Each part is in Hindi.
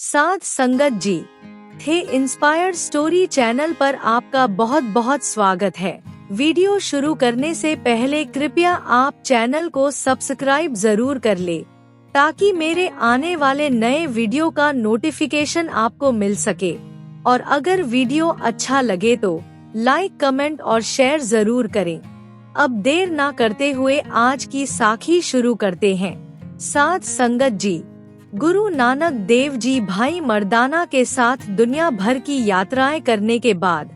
साध संगत जी थे इंस्पायर्ड स्टोरी चैनल पर आपका बहुत बहुत स्वागत है। वीडियो शुरू करने से पहले कृपया आप चैनल को सब्सक्राइब जरूर कर ले ताकि मेरे आने वाले नए वीडियो का नोटिफिकेशन आपको मिल सके। और अगर वीडियो अच्छा लगे तो लाइक, कमेंट और शेयर जरूर करें। अब देर ना करते हुए आज की साखी शुरू करते हैं। साध संगत जी गुरु नानक देव जी भाई मर्दाना के साथ दुनिया भर की यात्राएं करने के बाद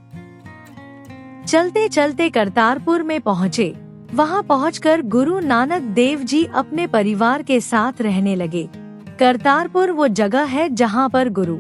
चलते चलते करतारपुर में पहुँचे। वहां पहुंचकर गुरु नानक देव जी अपने परिवार के साथ रहने लगे। करतारपुर वो जगह है जहां पर गुरु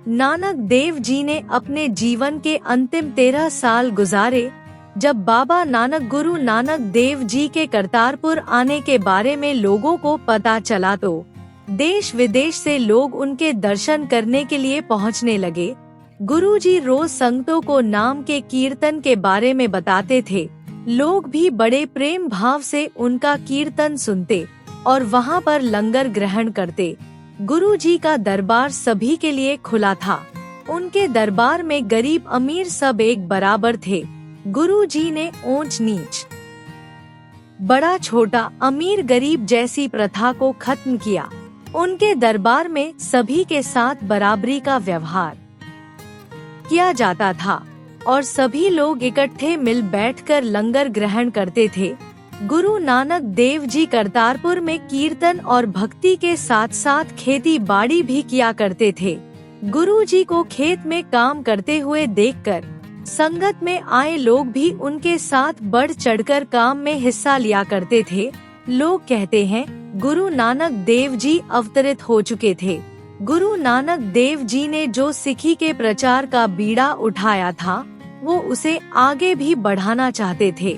नानक देव जी ने अपने जीवन के अंतिम 13 साल गुजारे। जब बाबा नानक गुरु नानक देव जी के करतारपुर आने के बारे में लोगों को पता चला तो देश विदेश से लोग उनके दर्शन करने के लिए पहुंचने लगे। गुरुजी रोज संगतों को नाम के कीर्तन के बारे में बताते थे। लोग भी बड़े प्रेम भाव से उनका कीर्तन सुनते और वहां पर लंगर ग्रहण करते। गुरुजी का दरबार सभी के लिए खुला था। उनके दरबार में गरीब अमीर सब एक बराबर थे। गुरुजी ने ऊंच नीच, बड़ा छोटा, अमीर गरीब जैसी प्रथा को खत्म किया। उनके दरबार में सभी के साथ बराबरी का व्यवहार किया जाता था और सभी लोग इकट्ठे मिल बैठकर लंगर ग्रहण करते थे। गुरु नानक देव जी करतारपुर में कीर्तन और भक्ति के साथ साथ खेती बाड़ी भी किया करते थे। गुरु जी को खेत में काम करते हुए देखकर संगत में आए लोग भी उनके साथ बढ़ चढ़कर काम में हिस्सा लिया करते थे। लोग कहते हैं गुरु नानक देव जी अवतरित हो चुके थे। गुरु नानक देव जी ने जो सिखी के प्रचार का बीड़ा उठाया था वो उसे आगे भी बढ़ाना चाहते थे।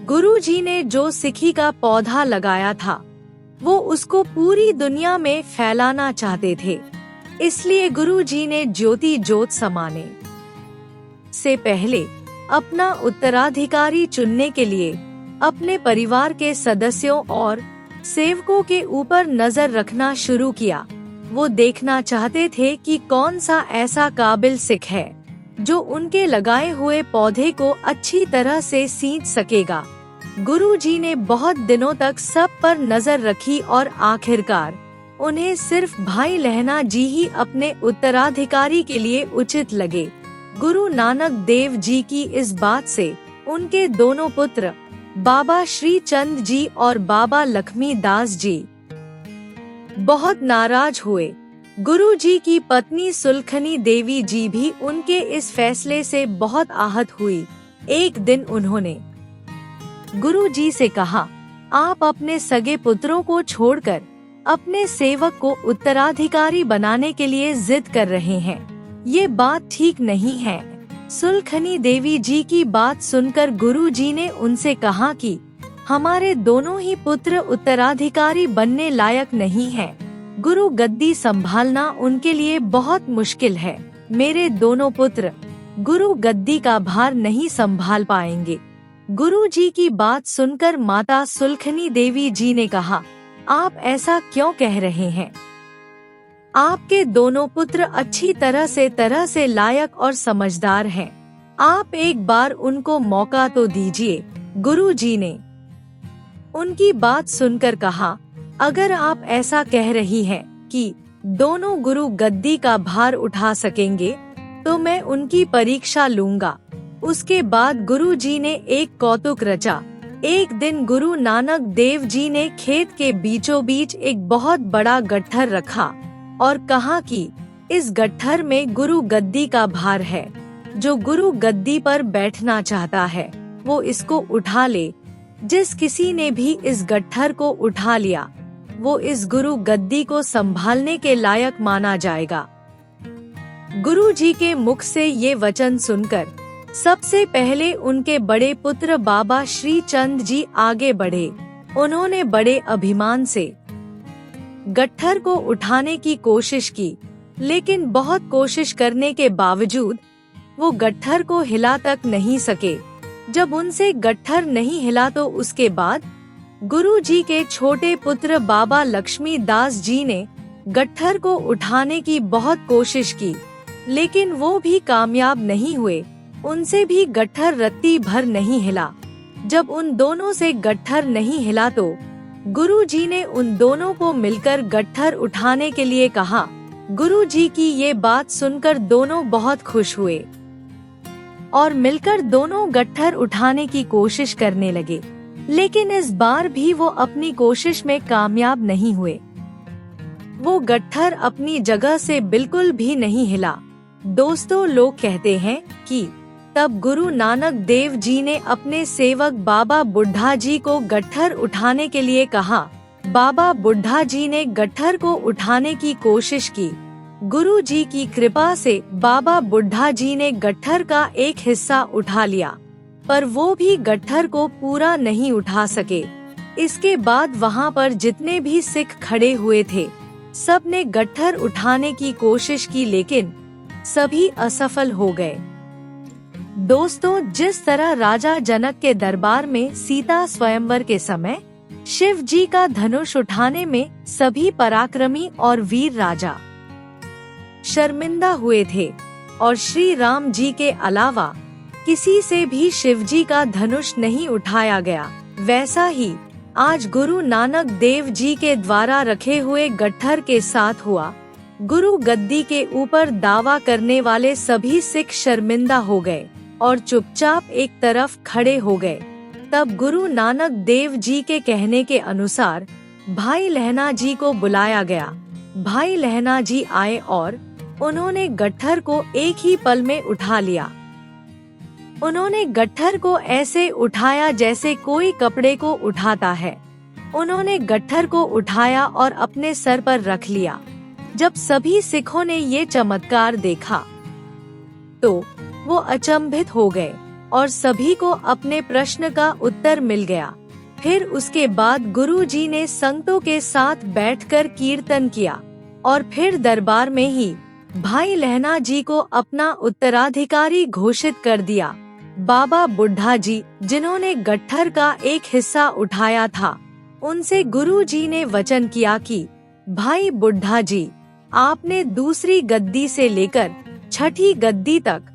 गुरु जी ने जो सिखी का पौधा लगाया था वो उसको पूरी दुनिया में फैलाना चाहते थे। इसलिए गुरु जी ने ज्योति ज्योत समाने से पहले अपना उत्तराधिकारी चुनने के लिए अपने परिवार के सदस्यों और सेवकों के ऊपर नजर रखना शुरू किया। वो देखना चाहते थे कि कौन सा ऐसा काबिल सिख है जो उनके लगाए हुए पौधे को अच्छी तरह से सींच सकेगा। गुरुजी ने बहुत दिनों तक सब पर नजर रखी और आखिरकार उन्हें सिर्फ भाई लहना जी ही अपने उत्तराधिकारी के लिए उचित लगे। गुरु नानक देव जी की इस बात से उनके दोनों पुत्र बाबा श्री चंद जी और बाबा लक्ष्मी दास जी बहुत नाराज हुए। गुरु जी की पत्नी सुलखनी देवी जी भी उनके इस फैसले से बहुत आहत हुई। एक दिन उन्होंने गुरु जी से कहा, आप अपने सगे पुत्रों को छोड़कर अपने सेवक को उत्तराधिकारी बनाने के लिए जिद कर रहे हैं। ये बात ठीक नहीं है। सुलखनी देवी जी की बात सुनकर गुरु जी ने उनसे कहा कि हमारे दोनों ही पुत्र उत्तराधिकारी बनने लायक नहीं हैं। गुरु गद्दी संभालना उनके लिए बहुत मुश्किल है। मेरे दोनों पुत्र गुरु गद्दी का भार नहीं संभाल पाएंगे। गुरु जी की बात सुनकर माता सुलखनी देवी जी ने कहा, आप ऐसा क्यों कह रहे हैं? आपके दोनों पुत्र अच्छी तरह से लायक और समझदार हैं। आप एक बार उनको मौका तो दीजिए। गुरु जी ने उनकी बात सुनकर कहा, अगर आप ऐसा कह रही हैं कि दोनों गुरु गद्दी का भार उठा सकेंगे तो मैं उनकी परीक्षा लूंगा। उसके बाद गुरु जी ने एक कौतुक रचा। एक दिन गुरु नानक देव जी ने खेत के बीचों बीच एक बहुत बड़ा गट्ठर रखा और कहा कि इस गट्ठर में गुरु गद्दी का भार है। जो गुरु गद्दी पर बैठना चाहता है वो इसको उठा ले। जिस किसी ने भी इस गट्ठर को उठा लिया वो इस गुरु गद्दी को संभालने के लायक माना जाएगा। गुरु जी के मुख से ये वचन सुनकर सबसे पहले उनके बड़े पुत्र बाबा श्री चंद जी आगे बढ़े। उन्होंने बड़े अभिमान से गट्ठर को उठाने की कोशिश की, लेकिन बहुत कोशिश करने के बावजूद वो गट्ठर को हिला तक नहीं सके। जब उनसे गट्ठर नहीं हिला तो उसके बाद गुरु जी के छोटे पुत्र बाबा लक्ष्मी दास जी ने गट्ठर को उठाने की बहुत कोशिश की, लेकिन वो भी कामयाब नहीं हुए। उनसे भी गट्ठर रत्ती भर नहीं हिला। जब उन दोनों से गट्ठर नहीं हिला तो गुरुजी ने उन दोनों को मिलकर गट्ठर उठाने के लिए कहा। गुरुजी की ये बात सुनकर दोनों बहुत खुश हुए और मिलकर दोनों गट्ठर उठाने की कोशिश करने लगे, लेकिन इस बार भी वो अपनी कोशिश में कामयाब नहीं हुए। वो गट्ठर अपनी जगह से बिल्कुल भी नहीं हिला। दोस्तों, लोग कहते हैं कि तब गुरु नानक देव जी ने अपने सेवक बाबा बुढ़ा जी को गट्ठर उठाने के लिए कहा। बाबा बुढ़ा जी ने गट्ठर को उठाने की कोशिश की। गुरु जी की कृपा से बाबा बुढ़ा जी ने गट्ठर का एक हिस्सा उठा लिया, पर वो भी गट्ठर को पूरा नहीं उठा सके। इसके बाद वहाँ पर जितने भी सिख खड़े हुए थे, सब ने गट्ठर उठाने की कोशिश की, लेकिन सभी असफल हो गए। दोस्तों, जिस तरह राजा जनक के दरबार में सीता स्वयंवर के समय शिव जी का धनुष उठाने में सभी पराक्रमी और वीर राजा शर्मिंदा हुए थे और श्री राम जी के अलावा किसी से भी शिव जी का धनुष नहीं उठाया गया, वैसा ही आज गुरु नानक देव जी के द्वारा रखे हुए गट्ठर के साथ हुआ। गुरु गद्दी के ऊपर दावा करने वाले सभी सिख शर्मिंदा हो गए और चुपचाप एक तरफ खड़े हो गए। तब गुरु नानक देव जी के कहने के अनुसार भाई लहना जी को बुलाया गया। भाई लहना जी आए और उन्होंने गट्ठर को एक ही पल में उठा लिया। उन्होंने गट्ठर को ऐसे उठाया जैसे कोई कपड़े को उठाता है। उन्होंने गट्ठर को उठाया और अपने सर पर रख लिया। जब सभी सिखों ने ये चमत्कार देखा तो वो अचंभित हो गए और सभी को अपने प्रश्न का उत्तर मिल गया। फिर उसके बाद गुरुजी ने संतों के साथ बैठकर कीर्तन किया और फिर दरबार में ही भाई लहना जी को अपना उत्तराधिकारी घोषित कर दिया। बाबा बुढ़ा जी, जिन्होंने गट्ठर का एक हिस्सा उठाया था, उनसे गुरुजी ने वचन किया कि भाई बुढ़ा जी, आपने दूसरी गद्दी से लेकर छठी गद्दी तक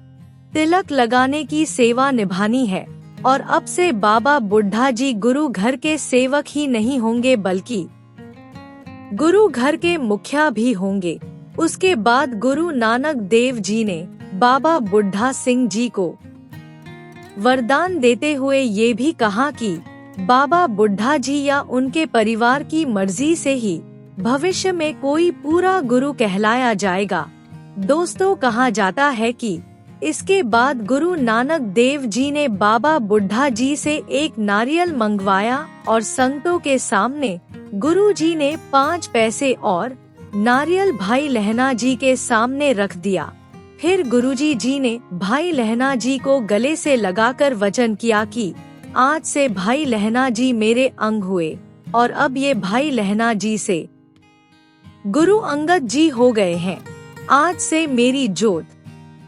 तिलक लगाने की सेवा निभानी है और अब से बाबा बुढ़ा जी गुरु घर के सेवक ही नहीं होंगे बल्कि गुरु घर के मुखिया भी होंगे। उसके बाद गुरु नानक देव जी ने बाबा बुढ़ा सिंह जी को वरदान देते हुए ये भी कहा कि बाबा बुढ़ा जी या उनके परिवार की मर्जी से ही भविष्य में कोई पूरा गुरु कहलाया जाएगा। दोस्तों, कहा जाता है कि इसके बाद गुरु नानक देव जी ने बाबा बुढ़ा जी से एक नारियल मंगवाया और संतों के सामने गुरु जी ने 5 पैसे और नारियल भाई लहना जी के सामने रख दिया। फिर गुरुजी जी ने भाई लहना जी को गले से लगाकर वचन किया कि आज से भाई लहना जी मेरे अंग हुए और अब ये भाई लहना जी से गुरु अंगद जी हो गए हैं। आज से मेरी जोत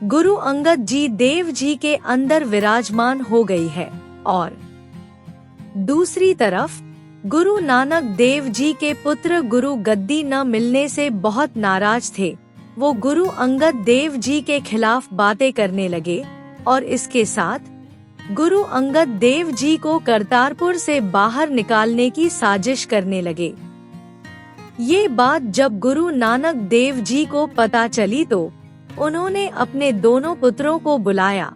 गुरु अंगद जी देव जी के अंदर विराजमान हो गई है। और दूसरी तरफ गुरु नानक देव जी के पुत्र गुरु गद्दी न मिलने से बहुत नाराज थे। वो गुरु अंगद देव जी के खिलाफ बातें करने लगे और इसके साथ गुरु अंगद देव जी को करतारपुर से बाहर निकालने की साजिश करने लगे। ये बात जब गुरु नानक देव जी को पता चली तो उन्होंने अपने दोनों पुत्रों को बुलाया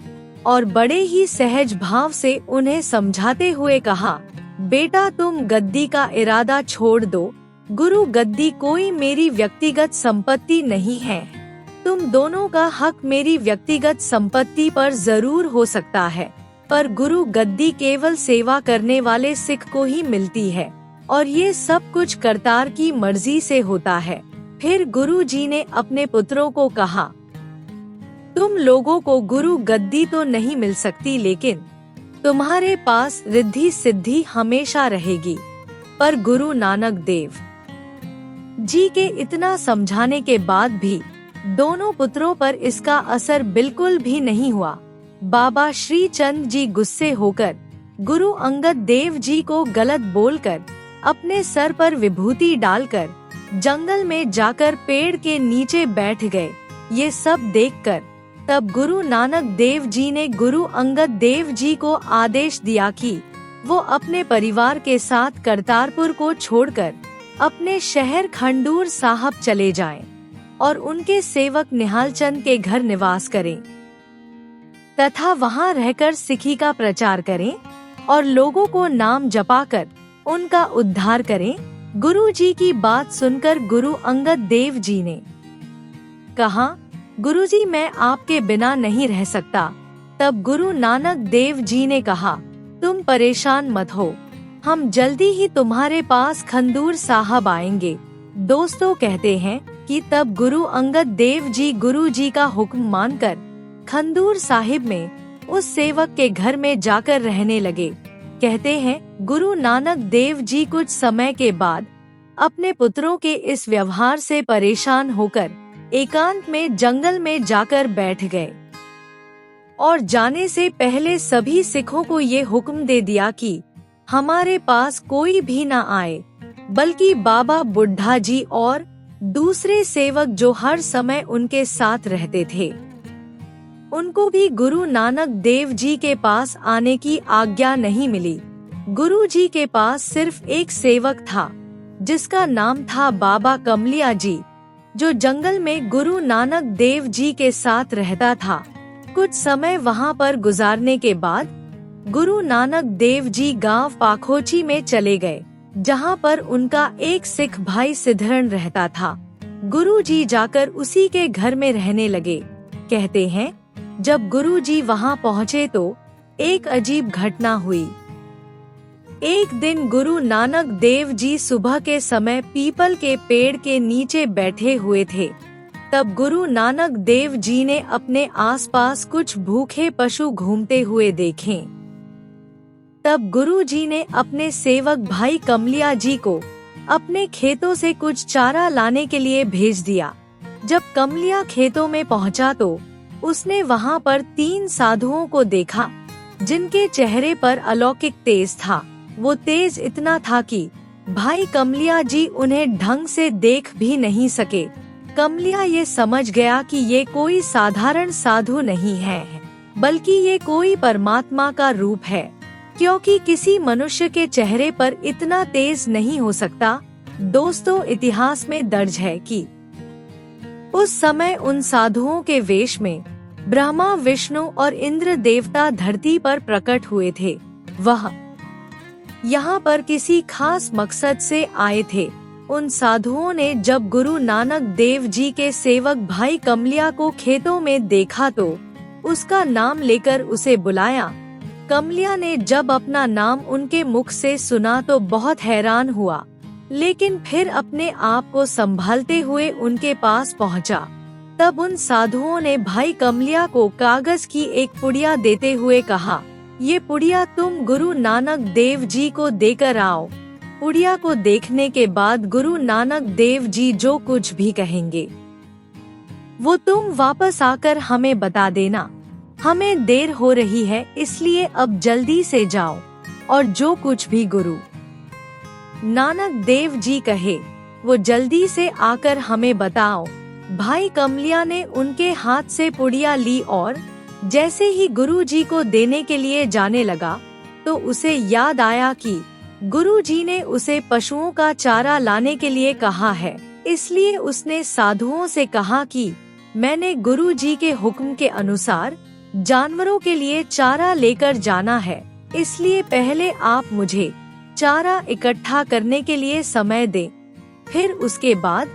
और बड़े ही सहज भाव से उन्हें समझाते हुए कहा, बेटा तुम गद्दी का इरादा छोड़ दो। गुरु गद्दी कोई मेरी व्यक्तिगत संपत्ति नहीं है। तुम दोनों का हक मेरी व्यक्तिगत संपत्ति पर जरूर हो सकता है, पर गुरु गद्दी केवल सेवा करने वाले सिख को ही मिलती है और ये सब कुछ करतार की मर्जी से होता है। फिर गुरु जी ने अपने पुत्रों को कहा, तुम लोगों को गुरु गद्दी तो नहीं मिल सकती, लेकिन तुम्हारे पास रिद्धि सिद्धि हमेशा रहेगी। पर गुरु नानक देव जी के इतना समझाने के बाद भी दोनों पुत्रों पर इसका असर बिल्कुल भी नहीं हुआ। बाबा श्री चंद जी गुस्से होकर गुरु अंगद देव जी को गलत बोलकर अपने सर पर विभूति डालकर जंगल में जाकर पेड़ के नीचे बैठ गए। ये सब देखकर तब गुरु नानक देव जी ने गुरु अंगद देव जी को आदेश दिया कि वो अपने परिवार के साथ करतारपुर को छोड़कर अपने शहर खंडूर साहब चले जाएं और उनके सेवक निहाल चंद के घर निवास करें तथा वहां रहकर सिखी का प्रचार करें और लोगों को नाम जपाकर उनका उद्धार करें। गुरु जी की बात सुनकर गुरु अंगद देव जी ने कहा, गुरुजी मैं आपके बिना नहीं रह सकता। तब गुरु नानक देव जी ने कहा, तुम परेशान मत हो, हम जल्दी ही तुम्हारे पास खंडूर साहब आएंगे। दोस्तों कहते हैं कि तब गुरु अंगद देव जी गुरु जी का हुक्म मानकर खंडूर साहिब में उस सेवक के घर में जाकर रहने लगे। कहते हैं गुरु नानक देव जी कुछ समय के बाद अपने पुत्रों के इस व्यवहार से परेशान होकर एकांत में जंगल में जाकर बैठ गए और जाने से पहले सभी सिखों को ये हुक्म दे दिया कि हमारे पास कोई भी न आए, बल्कि बाबा बुड्ढा जी और दूसरे सेवक जो हर समय उनके साथ रहते थे उनको भी गुरु नानक देव जी के पास आने की आज्ञा नहीं मिली। गुरु जी के पास सिर्फ एक सेवक था जिसका नाम था बाबा कमलिया जी, जो जंगल में गुरु नानक देव जी के साथ रहता था। कुछ समय वहां पर गुजारने के बाद गुरु नानक देव जी गांव पाखोची में चले गए, जहां पर उनका एक सिख भाई सिद्धरण रहता था। गुरु जी जाकर उसी के घर में रहने लगे। कहते हैं जब गुरु जी वहां पहुँचे तो एक अजीब घटना हुई। एक दिन गुरु नानक देव जी सुबह के समय पीपल के पेड़ के नीचे बैठे हुए थे। तब गुरु नानक देव जी ने अपने आसपास कुछ भूखे पशु घूमते हुए देखे। तब गुरु जी ने अपने सेवक भाई कमलिया जी को अपने खेतों से कुछ चारा लाने के लिए भेज दिया। जब कमलिया खेतों में पहुंचा तो उसने वहां पर 3 साधुओं को देखा जिनके चेहरे पर अलौकिक तेज था। वो तेज इतना था कि भाई कमलिया जी उन्हें ढंग से देख भी नहीं सके। कमलिया ये समझ गया कि ये कोई साधारण साधु नहीं है, बल्कि ये कोई परमात्मा का रूप है, क्योंकि किसी मनुष्य के चेहरे पर इतना तेज नहीं हो सकता। दोस्तों इतिहास में दर्ज है कि उस समय उन साधुओं के वेश में ब्रह्मा विष्णु और इंद्र देवता धरती पर प्रकट हुए थे। वह यहाँ पर किसी खास मकसद से आए थे। उन साधुओं ने जब गुरु नानक देव जी के सेवक भाई कमलिया को खेतों में देखा तो उसका नाम लेकर उसे बुलाया। कमलिया ने जब अपना नाम उनके मुख से सुना तो बहुत हैरान हुआ, लेकिन फिर अपने आप को संभालते हुए उनके पास पहुंचा। तब उन साधुओं ने भाई कमलिया को कागज की एक पुड़िया देते हुए कहा, ये पुड़िया तुम गुरु नानक देव जी को देकर आओ। पुड़िया को देखने के बाद गुरु नानक देव जी जो कुछ भी कहेंगे वो तुम वापस आकर हमें बता देना। हमें देर हो रही है, इसलिए अब जल्दी से जाओ और जो कुछ भी गुरु नानक देव जी कहे वो जल्दी से आकर हमें बताओ। भाई कमलिया ने उनके हाथ से पुड़िया ली और जैसे ही गुरु जी को देने के लिए जाने लगा तो उसे याद आया कि गुरु जी ने उसे पशुओं का चारा लाने के लिए कहा है। इसलिए उसने साधुओं से कहा कि मैंने गुरु जी के हुक्म के अनुसार जानवरों के लिए चारा लेकर जाना है, इसलिए पहले आप मुझे चारा इकट्ठा करने के लिए समय दें, फिर उसके बाद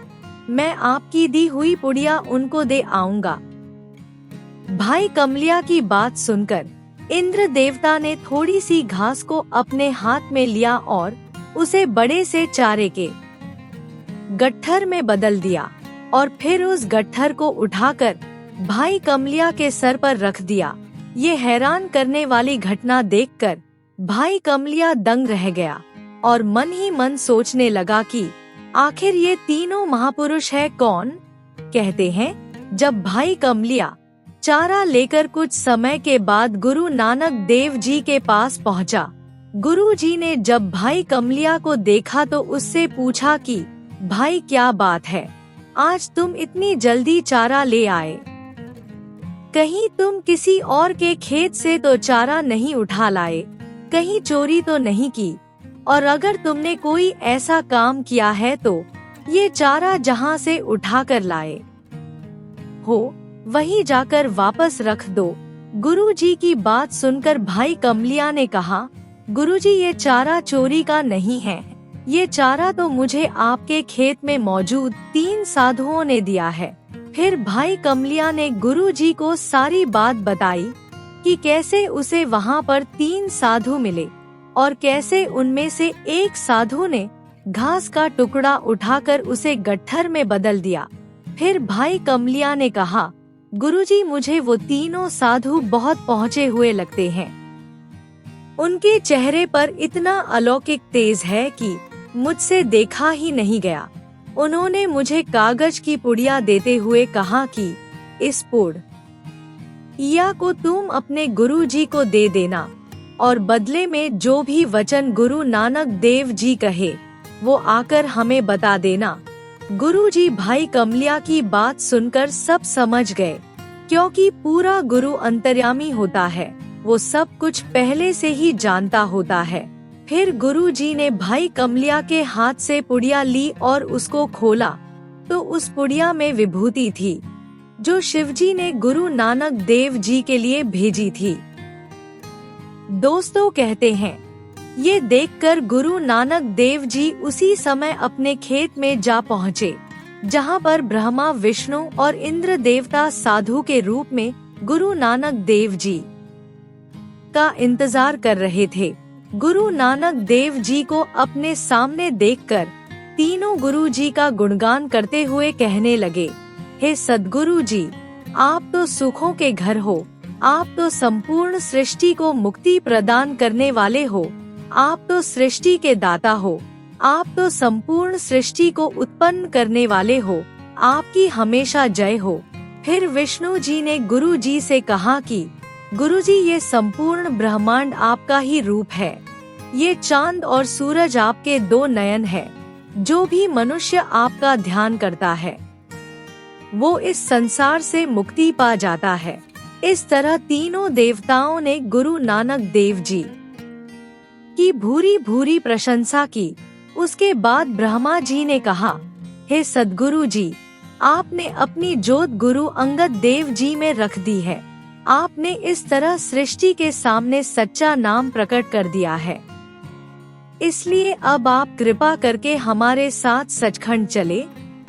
मैं आपकी दी हुई पुड़िया उनको दे आऊंगा। भाई कमलिया की बात सुनकर इंद्र देवता ने थोड़ी सी घास को अपने हाथ में लिया और उसे बड़े से चारे के गट्ठर में बदल दिया और फिर उस गट्ठर को उठाकर भाई कमलिया के सर पर रख दिया। ये हैरान करने वाली घटना देखकर भाई कमलिया दंग रह गया और मन ही मन सोचने लगा कि आखिर ये तीनों महापुरुष है कौन। कहते हैं जब भाई कमलिया चारा लेकर कुछ समय के बाद गुरु नानक देव जी के पास पहुंचा। गुरु जी ने जब भाई कमलिया को देखा तो उससे पूछा कि भाई क्या बात है, आज तुम इतनी जल्दी चारा ले आए। कहीं तुम किसी और के खेत से तो चारा नहीं उठा लाए, कहीं चोरी तो नहीं की, और अगर तुमने कोई ऐसा काम किया है तो ये चारा जहाँ से उठा कर लाए हो वहीं जाकर वापस रख दो। गुरुजी की बात सुनकर भाई कमलिया ने कहा, गुरुजी ये चारा चोरी का नहीं है, ये चारा तो मुझे आपके खेत में मौजूद 3 साधुओं ने दिया है। फिर भाई कमलिया ने गुरुजी को सारी बात बताई कि कैसे उसे वहाँ पर 3 साधु मिले और कैसे उनमें से एक साधु ने घास का टुकड़ा उठाकर उसे गट्ठर में बदल दिया। फिर भाई कमलिया ने कहा, गुरुजी मुझे वो तीनों साधु बहुत पहुँचे हुए लगते हैं। उनके चेहरे पर इतना अलौकिक तेज है कि मुझसे देखा ही नहीं गया। उन्होंने मुझे कागज की पुड़िया देते हुए कहा कि इस पुड़िया को तुम अपने गुरुजी को दे देना और बदले में जो भी वचन गुरु नानक देव जी कहे वो आकर हमें बता देना। गुरुजी भाई कमलिया की बात सुनकर सब समझ गए, क्योंकि पूरा गुरु अंतर्यामी होता है, वो सब कुछ पहले से ही जानता होता है। फिर गुरुजी ने भाई कमलिया के हाथ से पुड़िया ली और उसको खोला तो उस पुड़िया में विभूति थी जो शिवजी ने गुरु नानक देव जी के लिए भेजी थी। दोस्तों कहते हैं, ये देखकर गुरु नानक देव जी उसी समय अपने खेत में जा पहुँचे, जहाँ पर ब्रह्मा विष्णु और इंद्र देवता साधु के रूप में गुरु नानक देव जी का इंतजार कर रहे थे। गुरु नानक देव जी को अपने सामने देखकर तीनों गुरु जी का गुणगान करते हुए कहने लगे, हे सद्गुरु जी, आप तो सुखों के घर हो, आप तो संपूर्ण सृष्टि को मुक्ति प्रदान करने वाले हो, आप तो सृष्टि के दाता हो, आप तो संपूर्ण सृष्टि को उत्पन्न करने वाले हो, आपकी हमेशा जय हो। फिर विष्णु जी ने गुरु जी से कहा कि गुरुजी ये संपूर्ण ब्रह्मांड आपका ही रूप है, ये चांद और सूरज आपके 2 नयन है। जो भी मनुष्य आपका ध्यान करता है वो इस संसार से मुक्ति पा जाता है। इस तरह तीनों देवताओं ने गुरु नानक देव जी की भूरी भूरी प्रशंसा की। उसके बाद ब्रह्मा जी ने कहा, हे सद्गुरु जी, आपने अपनी जोत गुरु अंगद देव जी में रख दी है। आपने इस तरह सृष्टि के सामने सच्चा नाम प्रकट कर दिया है, इसलिए अब आप कृपा करके हमारे साथ सचखंड चले।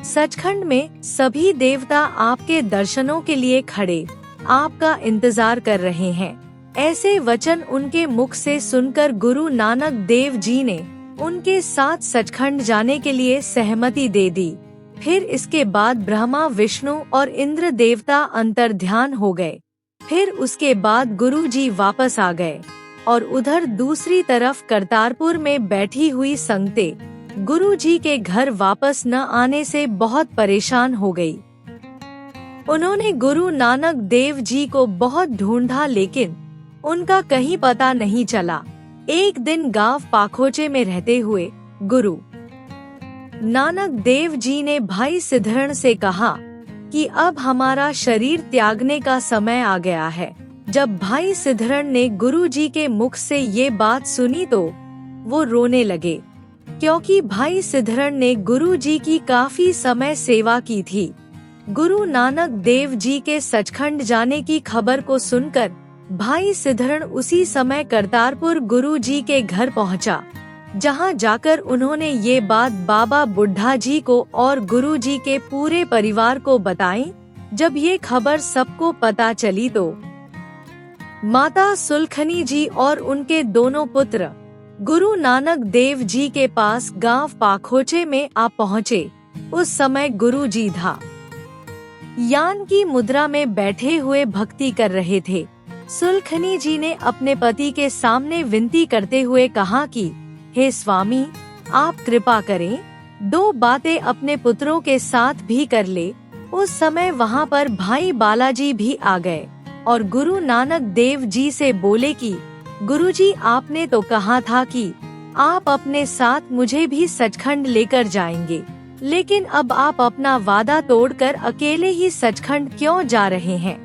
सचखंड में सभी देवता आपके दर्शनों के लिए खड़े आपका इंतजार कर रहे हैं। ऐसे वचन उनके मुख से सुनकर गुरु नानक देव जी ने उनके साथ सचखंड जाने के लिए सहमति दे दी। फिर इसके बाद ब्रह्मा विष्णु और इंद्र देवता अंतर्ध्यान हो गए। फिर उसके बाद गुरु जी वापस आ गए और उधर दूसरी तरफ करतारपुर में बैठी हुई संगते गुरु जी के घर वापस न आने से बहुत परेशान हो गई। उन्होंने गुरु नानक देव जी को बहुत ढूंढा, लेकिन उनका कहीं पता नहीं चला। एक दिन गांव पाखोचे में रहते हुए गुरु नानक देव जी ने भाई सिद्धरण से कहा कि अब हमारा शरीर त्यागने का समय आ गया है। जब भाई सिद्धरण ने गुरु जी के मुख से ये बात सुनी तो वो रोने लगे, क्योंकि भाई सिद्धरण ने गुरु जी की काफी समय सेवा की थी। गुरु नानक देव जी के सचखंड जाने की खबर को सुनकर भाई सिद्धरण उसी समय करतारपुर गुरु जी के घर पहुंचा, जहां जाकर उन्होंने ये बात बाबा बुढ़ा जी को और गुरु जी के पूरे परिवार को बताई। जब ये खबर सबको पता चली तो माता सुलखनी जी और उनके दोनों पुत्र गुरु नानक देव जी के पास गांव पाखोचे में आ पहुँचे। उस समय गुरु जी ध्यान की मुद्रा में बैठे हुए भक्ति कर रहे थे। सुलखनी जी ने अपने पति के सामने विनती करते हुए कहा कि हे स्वामी, आप कृपा करें, 2 बातें अपने पुत्रों के साथ भी कर ले। उस समय वहाँ पर भाई बालाजी भी आ गए और गुरु नानक देव जी से बोले कि गुरुजी, आपने तो कहा था कि आप अपने साथ मुझे भी सचखंड लेकर जाएंगे। लेकिन अब आप अपना वादा तोड़कर अकेले ही सचखंड क्यों जा रहे हैं?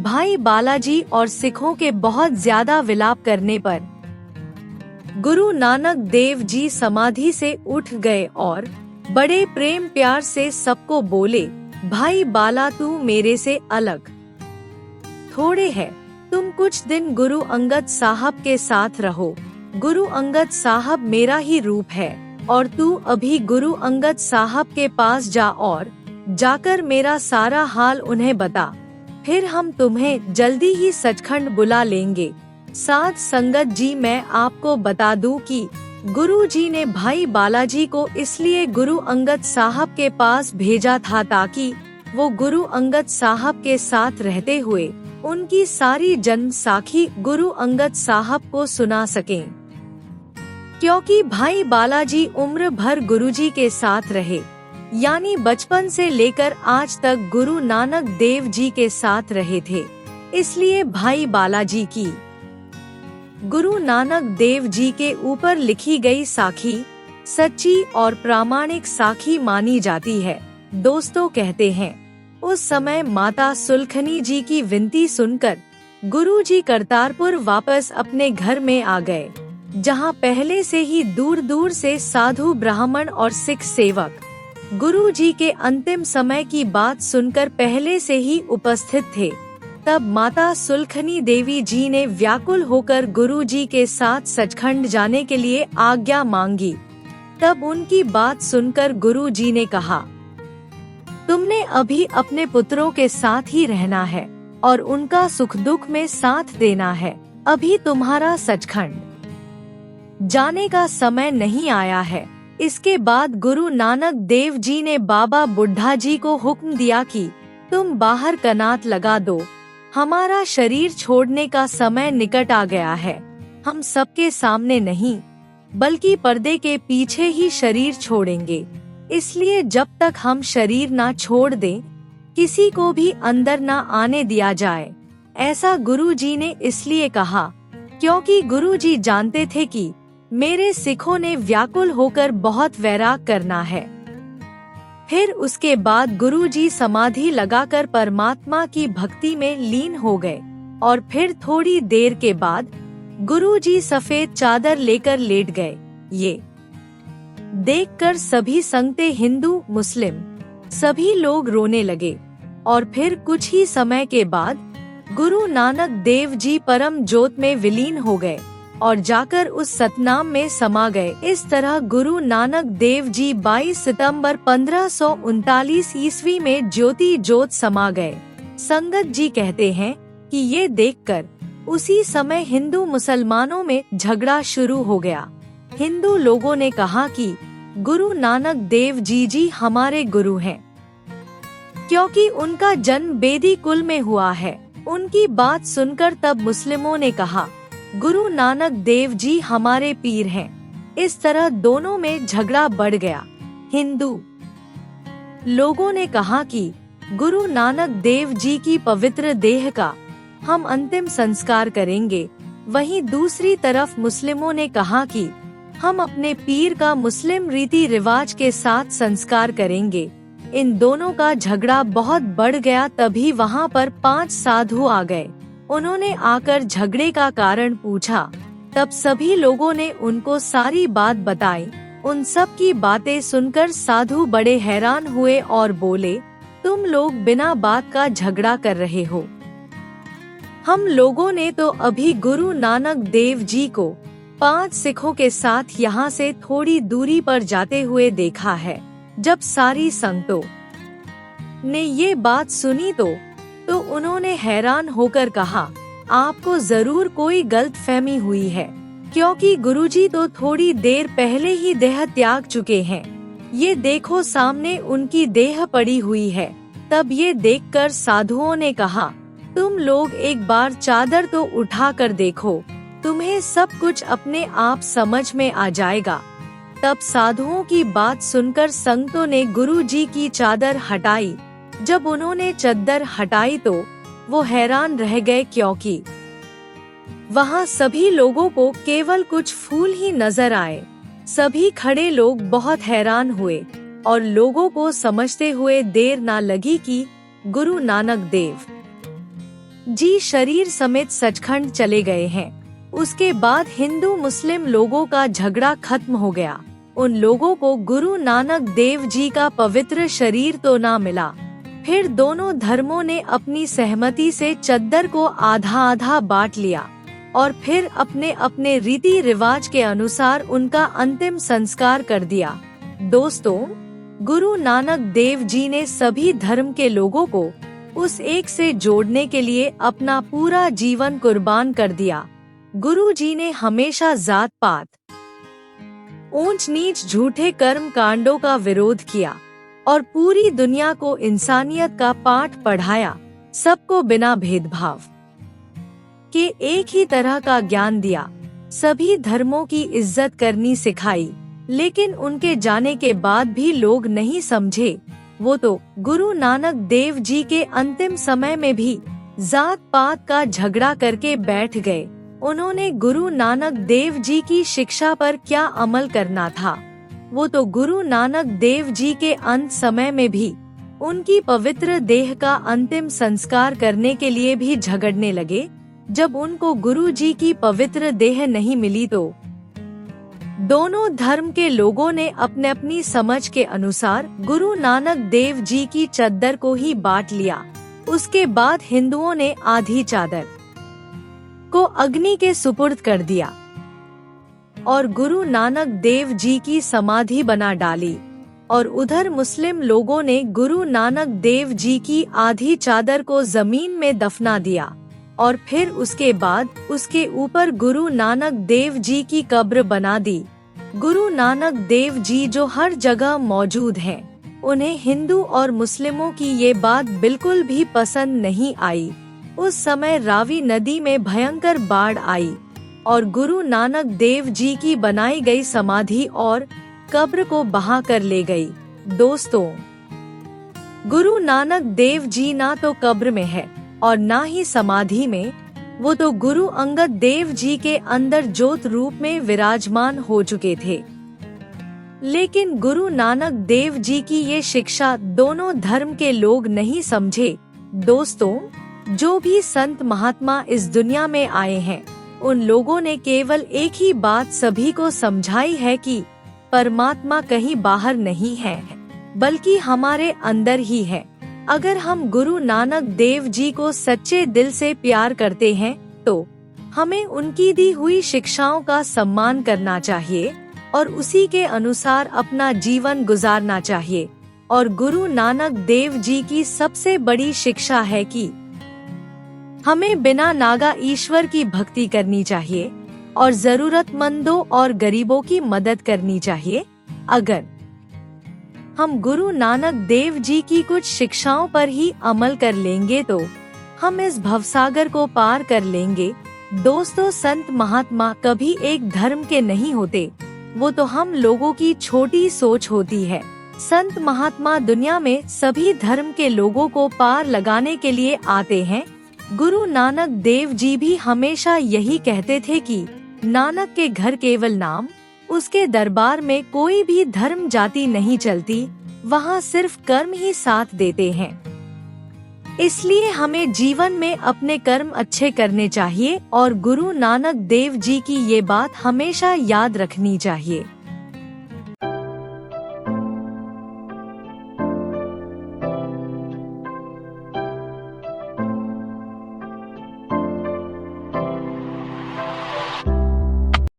भाई बालाजी और सिखों के बहुत ज्यादा विलाप करने पर गुरु नानक देव जी समाधि से उठ गए और बड़े प्रेम प्यार से सबको बोले, भाई बाला तू मेरे से अलग थोड़े है, तुम कुछ दिन गुरु अंगद साहब के साथ रहो। गुरु अंगद साहब मेरा ही रूप है और तू अभी गुरु अंगद साहब के पास जा और जाकर मेरा सारा हाल उन्हें बता, फिर हम तुम्हें जल्दी ही सचखंड बुला लेंगे। साथ संगत जी, मैं आपको बता दूं कि गुरु जी ने भाई बालाजी को इसलिए गुरु अंगद साहब के पास भेजा था ताकि वो गुरु अंगद साहब के साथ रहते हुए उनकी सारी जन्म साखी गुरु अंगद साहब को सुना सकें, क्योंकि भाई बालाजी उम्र भर गुरुजी के साथ रहे, यानी बचपन से लेकर आज तक गुरु नानक देव जी के साथ रहे थे। इसलिए भाई बालाजी की गुरु नानक देव जी के ऊपर लिखी गई साखी सच्ची और प्रामाणिक साखी मानी जाती है। दोस्तों कहते हैं, उस समय माता सुलखनी जी की विनती सुनकर गुरु जी करतारपुर वापस अपने घर में आ गए, जहां पहले से ही दूर दूर से साधु ब्राह्मण और सिख सेवक गुरु जी के अंतिम समय की बात सुनकर पहले से ही उपस्थित थे। तब माता सुलखनी देवी जी ने व्याकुल होकर गुरु जी के साथ सचखंड जाने के लिए आज्ञा मांगी। तब उनकी बात सुनकर गुरु जी ने कहा, तुमने अभी अपने पुत्रों के साथ ही रहना है और उनका सुख दुख में साथ देना है। अभी तुम्हारा सचखंड जाने का समय नहीं आया है। इसके बाद गुरु नानक देव जी ने बाबा बुढ़ा जी को हुक्म दिया कि तुम बाहर कनात लगा दो, हमारा शरीर छोड़ने का समय निकट आ गया है। हम सबके सामने नहीं बल्कि पर्दे के पीछे ही शरीर छोड़ेंगे। इसलिए जब तक हम शरीर ना छोड़ दें, किसी को भी अंदर ना आने दिया जाए। ऐसा गुरु जी ने इसलिए कहा क्योंकि गुरु जी जानते थे कि मेरे सिखों ने व्याकुल होकर बहुत वैराग करना है। फिर उसके बाद गुरु जी समाधि लगाकर परमात्मा की भक्ति में लीन हो गए और फिर थोड़ी देर के बाद गुरु जी सफेद चादर लेकर लेट गए। ये देखकर सभी संगते हिंदू मुस्लिम सभी लोग रोने लगे और फिर कुछ ही समय के बाद गुरु नानक देव जी परम ज्योत में विलीन हो गए और जाकर उस सतनाम में समा गए। इस तरह गुरु नानक देव जी 22 सितंबर 1539 ईस्वी में ज्योति ज्योत समा गए। संगत जी कहते हैं कि ये देखकर उसी समय हिंदू मुसलमानों में झगड़ा शुरू हो गया। हिंदू लोगों ने कहा कि गुरु नानक देव जी हमारे गुरु हैं, क्योंकि उनका जन्म बेदी कुल में हुआ है। उनकी बात सुनकर तब मुस्लिमों ने कहा गुरु नानक देव जी हमारे पीर हैं। इस तरह दोनों में झगड़ा बढ़ गया। हिंदू लोगों ने कहा कि गुरु नानक देव जी की पवित्र देह का हम अंतिम संस्कार करेंगे। वहीं दूसरी तरफ मुस्लिमों ने कहा कि हम अपने पीर का मुस्लिम रीति रिवाज के साथ संस्कार करेंगे। इन दोनों का झगड़ा बहुत बढ़ गया। तभी वहां पर 5 साधु आ गए। उन्होंने आकर झगड़े का कारण पूछा। तब सभी लोगों ने उनको सारी बात बताई। उन सब की बातें सुनकर साधु बड़े हैरान हुए और बोले, तुम लोग बिना बात का झगड़ा कर रहे हो। हम लोगों ने तो अभी गुरु नानक देव जी को 5 सिखों के साथ यहाँ से थोड़ी दूरी पर जाते हुए देखा है। जब सारी संगतों ने ये बात सुनी तो उन्होंने हैरान होकर कहा, आपको जरूर कोई गलतफहमी हुई है, क्योंकि गुरुजी तो थोड़ी देर पहले ही देह त्याग चुके हैं। ये देखो सामने उनकी देह पड़ी हुई है। तब ये देखकर साधुओं ने कहा, तुम लोग एक बार चादर तो उठा कर देखो, तुम्हें सब कुछ अपने आप समझ में आ जाएगा। तब साधुओं की बात सुनकर संगतों ने गुरुजी की चादर हटाई। जब उन्होंने चादर हटाई तो वो हैरान रह गए, क्योंकि वहाँ सभी लोगों को केवल कुछ फूल ही नजर आए। सभी खड़े लोग बहुत हैरान हुए। और लोगों को समझते हुए देर ना लगी कि गुरु नानक देव जी शरीर समेत सचखंड चले गए हैं। उसके बाद हिंदू मुस्लिम लोगों का झगड़ा खत्म हो गया। उन लोगों को गुरु नानक देव जी का पवित्र शरीर तो ना मिला। फिर दोनों धर्मों ने अपनी सहमति से चद्दर को आधा आधा बांट लिया और फिर अपने अपने रीति रिवाज के अनुसार उनका अंतिम संस्कार कर दिया। दोस्तों, गुरु नानक देव जी ने सभी धर्म के लोगों को उस एक से जोड़ने के लिए अपना पूरा जीवन कुर्बान कर दिया। गुरु जी ने हमेशा जात पात, ऊंच नीच, झूठे कर्म कांडों का विरोध किया और पूरी दुनिया को इंसानियत का पाठ पढ़ाया। सबको बिना भेदभाव के एक ही तरह का ज्ञान दिया। सभी धर्मों की इज्जत करनी सिखाई। लेकिन उनके जाने के बाद भी लोग नहीं समझे। वो तो गुरु नानक देव जी के अंतिम समय में भी जात पात का झगड़ा करके बैठ गए। उन्होंने गुरु नानक देव जी की शिक्षा पर क्या अमल करना था। वो तो गुरु नानक देव जी के अंत समय में भी उनकी पवित्र देह का अंतिम संस्कार करने के लिए भी झगड़ने लगे। जब उनको गुरु जी की पवित्र देह नहीं मिली तो दोनों धर्म के लोगों ने अपने अपनी समझ के अनुसार गुरु नानक देव जी की चद्दर को ही बांट लिया। उसके बाद हिंदुओं ने आधी चादर को अग्नि के सुपुर्द कर दिया और गुरु नानक देव जी की समाधि बना डाली। और उधर मुस्लिम लोगों ने गुरु नानक देव जी की आधी चादर को जमीन में दफना दिया और फिर उसके बाद उसके ऊपर गुरु नानक देव जी की कब्र बना दी। गुरु नानक देव जी जो हर जगह मौजूद हैं, उन्हें हिंदू और मुस्लिमों की ये बात बिल्कुल भी पसंद नहीं आई। उस समय रावी नदी में भयंकर बाढ़ आई और गुरु नानक देव जी की बनाई गई समाधि और कब्र को बहा कर ले गई। दोस्तों, गुरु नानक देव जी ना तो कब्र में है और ना ही समाधि में। वो तो गुरु अंगद देव जी के अंदर ज्योत रूप में विराजमान हो चुके थे। लेकिन गुरु नानक देव जी की ये शिक्षा दोनों धर्म के लोग नहीं समझे। दोस्तों, जो भी संत महात्मा इस दुनिया में आए हैं, उन लोगों ने केवल एक ही बात सभी को समझाई है कि परमात्मा कहीं बाहर नहीं है, बल्कि हमारे अंदर ही है। अगर हम गुरु नानक देव जी को सच्चे दिल से प्यार करते हैं तो हमें उनकी दी हुई शिक्षाओं का सम्मान करना चाहिए और उसी के अनुसार अपना जीवन गुजारना चाहिए। और गुरु नानक देव जी की सबसे बड़ी शिक्षा है कि हमें बिना नागा ईश्वर की भक्ति करनी चाहिए और जरूरतमंदों और गरीबों की मदद करनी चाहिए। अगर हम गुरु नानक देव जी की कुछ शिक्षाओं पर ही अमल कर लेंगे तो हम इस भवसागर को पार कर लेंगे। दोस्तों, संत महात्मा कभी एक धर्म के नहीं होते, वो तो हम लोगों की छोटी सोच होती है। संत महात्मा दुनिया में सभी धर्म के लोगों को पार लगाने के लिए आते हैं। गुरु नानक देव जी भी हमेशा यही कहते थे कि नानक के घर केवल नाम, उसके दरबार में कोई भी धर्म जाति नहीं चलती, वहाँ सिर्फ कर्म ही साथ देते हैं। इसलिए हमें जीवन में अपने कर्म अच्छे करने चाहिए और गुरु नानक देव जी की ये बात हमेशा याद रखनी चाहिए।